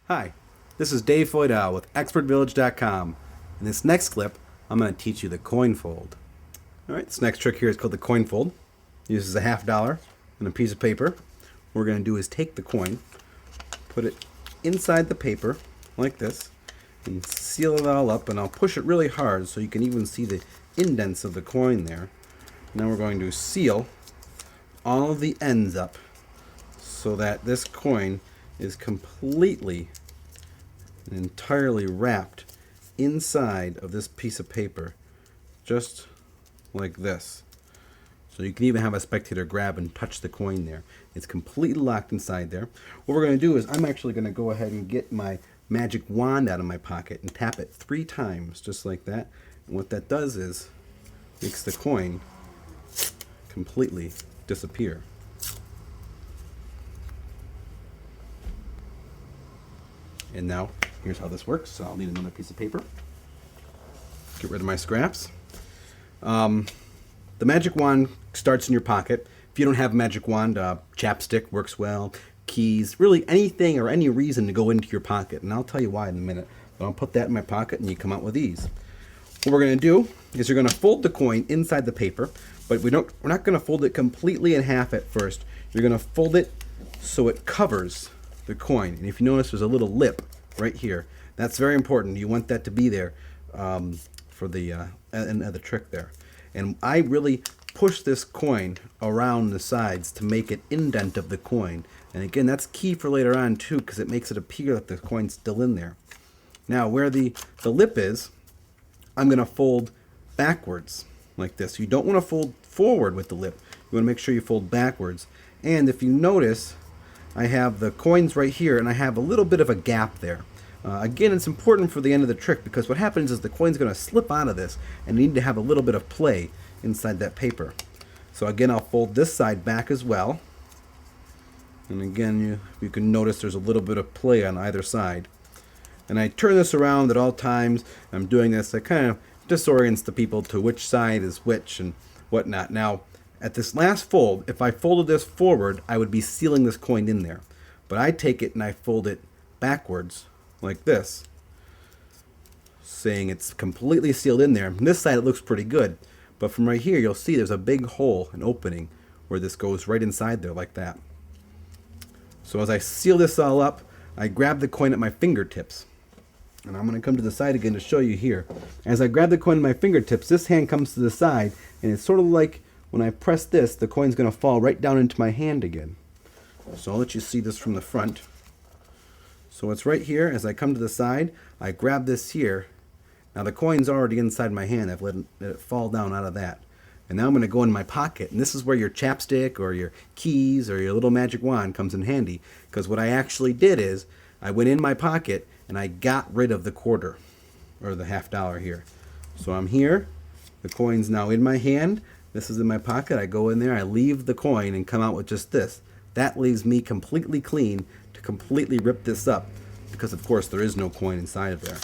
Hi, this is Dave Foydal with ExpertVillage.com. In this next clip, I'm going to teach you the coin fold. Alright, this next trick here is called the coin fold. It uses a $50 and a piece of paper. What we're going to do is take the coin, put it inside the paper like this, and seal it all up, and I'll push it really hard so you can even see the indents of the coin there. Now we're going to seal all of the ends up so that this coin is completely and entirely wrapped inside of this piece of paper, just like this. So you can even have a spectator grab and touch the coin there. It's completely locked inside there. What we're going to do is I'm actually going to go ahead and get my magic wand out of my pocket and tap it 3 times, just like that. And what that does is makes the coin completely disappear. And now, here's how this works. So I'll need another piece of paper. Get rid of my scraps. The magic wand starts in your pocket. If you don't have a magic wand, chapstick works well. Keys, really anything or any reason to go into your pocket. And I'll tell you why in a minute. But I'll put that in my pocket and you come out with these. What we're going to do is you're going to fold the coin inside the paper. But we're not going to fold it completely in half at first. You're going to fold it so it covers the coin. And if you notice, there's a little lip right here. That's very important. You want that to be there for the end of the trick there. And I really push this coin around the sides to make it indent of the coin. And again, that's key for later on too, because it makes it appear that the coin's still in there. Now, where the lip is, I'm going to fold backwards like this. You don't want to fold forward with the lip. You want to make sure you fold backwards. And if you notice, I have the coins right here, and I have a little bit of a gap there. Again, it's important for the end of the trick, because what happens is the coin's going to slip out of this, and you need to have a little bit of play inside that paper. So again, I'll fold this side back as well. And again, you can notice there's a little bit of play on either side. And I turn this around at all times. I'm doing this. I kind of disorients the people to which side is which and whatnot. Now, at this last fold, if I folded this forward, I would be sealing this coin in there. But I take it and I fold it backwards like this, saying it's completely sealed in there. On this side it looks pretty good, but from right here you'll see there's a big hole, an opening, where this goes right inside there like that. So as I seal this all up, I grab the coin at my fingertips. And I'm going to come to the side again to show you here. As I grab the coin at my fingertips, this hand comes to the side, and it's sort of like when I press this, the coin's going to fall right down into my hand again. So I'll let you see this from the front. So it's right here. As I come to the side, I grab this here. Now the coin's already inside my hand. I've let it fall down out of that. And now I'm going to go in my pocket. And this is where your chapstick or your keys or your little magic wand comes in handy. Because what I actually did is I went in my pocket and I got rid of the quarter, or the $50 here. So I'm here. The coin's now in my hand. This is in my pocket. I go in there, I leave the coin, and come out with just this. That leaves me completely clean to completely rip this up, because of course there is no coin inside of there.